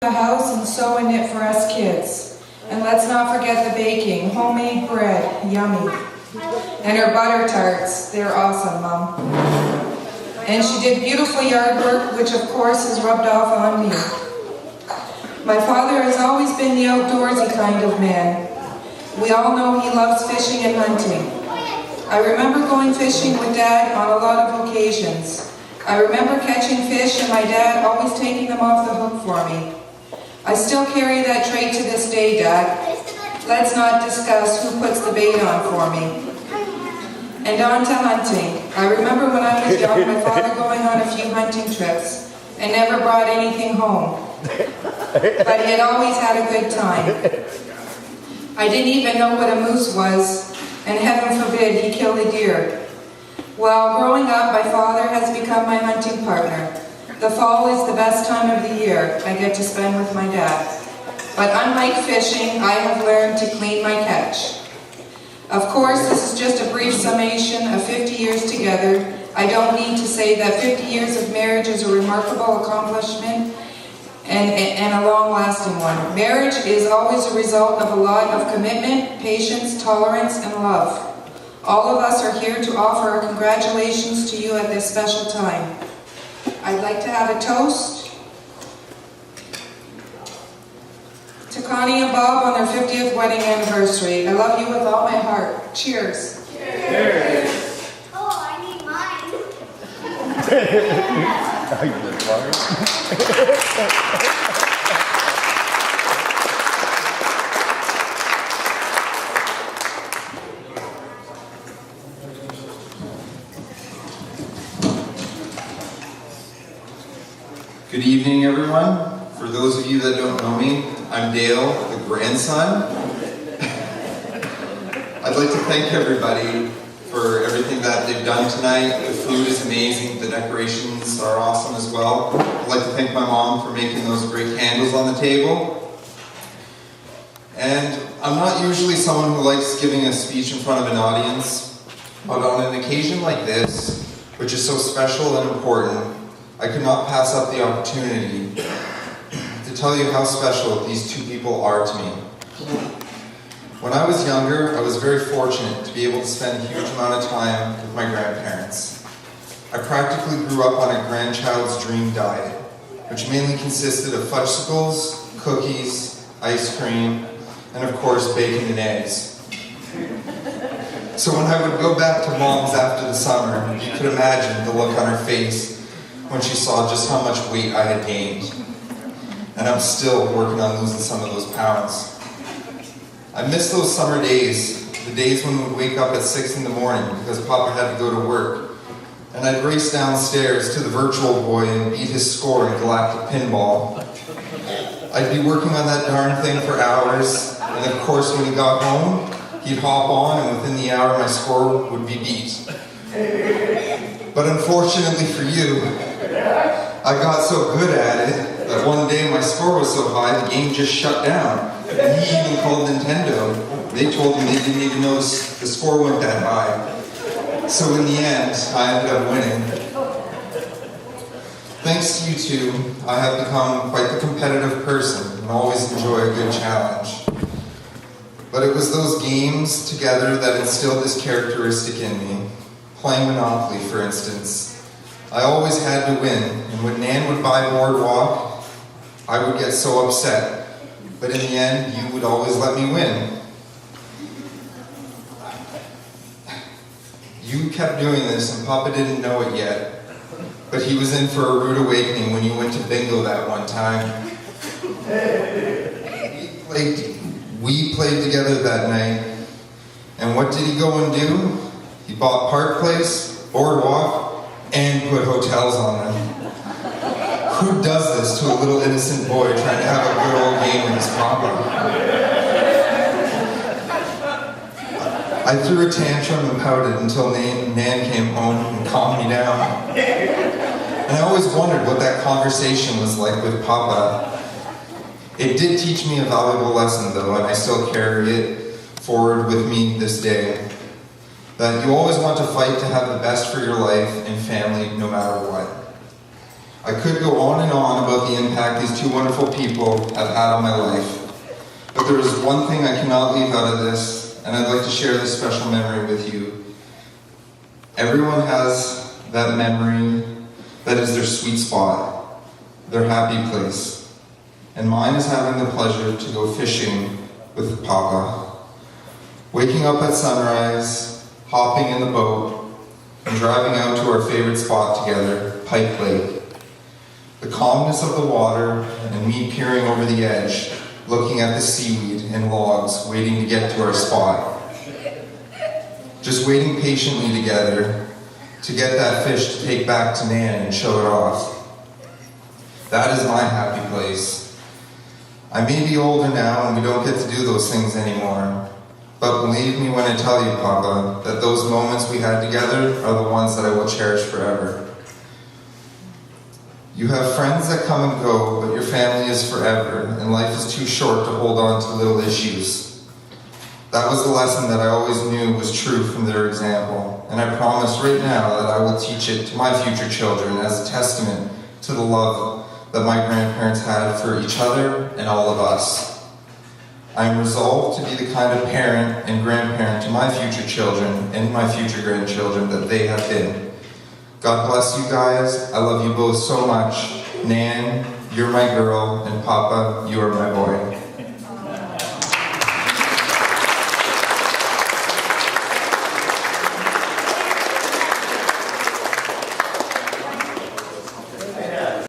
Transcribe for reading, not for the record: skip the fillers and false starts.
the house and sewing it for us kids. And let's not forget the baking, homemade bread, yummy. And her butter tarts, they're awesome, Mom. And she did beautiful yard work, which of course has rubbed off on me. My father has always been the outdoorsy kind of man. We all know he loves fishing and hunting. I remember going fishing with Dad on a lot of occasions. I remember catching fish and my dad always taking them off the hook for me. I still carry that trait to this day, Dad. Let's not discuss who puts the bait on for me. And on to hunting. I remember when I was young, my father going on a few hunting trips and never brought anything home. But he had always had a good time. I didn't even know what a moose was, and heaven forbid he killed a deer. Well, growing up, my father has become my hunting partner. The fall is the best time of the year I get to spend with my dad. But unlike fishing, I have learned to clean my catch. Of course, this is just a brief summation of 50 years together. I don't need to say that 50 years of marriage is a remarkable accomplishment and a long-lasting one. Marriage is always a result of a lot of commitment, patience, tolerance, and love. All of us are here to offer our congratulations to you at this special time. I'd like to have a toast to Connie and Bob on their 50th wedding anniversary. I love you with all my heart. Cheers. Cheers. Oh, I need Good evening, everyone. For those of you that don't know me, I'm Dale, the grandson. I'd like to thank everybody for everything that they've done tonight. The food is amazing, the decorations are awesome as well. I'd like to thank my mom for making those great candles on the table. And I'm not usually someone who likes giving a speech in front of an audience, but on an occasion like this, which is so special and important, I could not pass up the opportunity to tell you how special these two people are to me. When I was younger, I was very fortunate to be able to spend a huge amount of time with my grandparents. I practically grew up on a grandchild's dream diet, which mainly consisted of fudgesicles, cookies, ice cream, and of course bacon and eggs. So when I would go back to Mom's after the summer, you could imagine the look on her face when she saw just how much weight I had gained. And I'm still working on losing some of those pounds. I miss those summer days, the days when we'd wake up at 6 in the morning because Papa had to go to work. And I'd race downstairs to the Virtual Boy and beat his score in Galactic Pinball. I'd be working on that darn thing for hours, and of course when he got home, he'd hop on and within the hour my score would be beat. But unfortunately for you, I got so good at it that one day my score was so high the game just shut down. And he even called Nintendo. They told him they didn't even know the score went that high. So in the end, I ended up winning. Thanks to you two, I have become quite the competitive person and always enjoy a good challenge. But it was those games together that instilled this characteristic in me. Playing Monopoly, for instance. I always had to win, and when Nan would buy Boardwalk, I would get so upset. But in the end, you would always let me win. You kept doing this, and Papa didn't know it yet. But he was in for a rude awakening when you went to bingo that one time. We played together that night. And what did he go and do? He bought Park Place, Boardwalk, and put hotels on them. Who does this to a little innocent boy trying to have a good old game with his papa? I threw a tantrum and pouted until Nan came home and calmed me down. And I always wondered what that conversation was like with Papa. It did teach me a valuable lesson though, and I still carry it forward with me this day. That you always want to fight to have the best for your life and family no matter what. I could go on and on about the impact these two wonderful people have had on my life. But there is one thing I cannot leave out of this, and I'd like to share this special memory with you. Everyone has that memory that is their sweet spot, their happy place. And mine is having the pleasure to go fishing with Papa. Waking up at sunrise, hopping in the boat, and driving out to our favorite spot together, Pike Lake. The calmness of the water and me peering over the edge, looking at the seaweed and logs, waiting to get to our spot. Just waiting patiently together to get that fish to take back to Nan and show it off. That is my happy place. I may be older now and we don't get to do those things anymore, but believe me when I tell you, Papa, that those moments we had together are the ones that I will cherish forever. You have friends that come and go, but your family is forever, and life is too short to hold on to little issues. That was the lesson that I always knew was true from their example, and I promise right now that I will teach it to my future children as a testament to the love that my grandparents had for each other and all of us. I am resolved to be the kind of parent and grandparent to my future children and my future grandchildren that they have been. God bless you guys. I love you both so much. Nan, you're my girl, and Papa, you are my boy.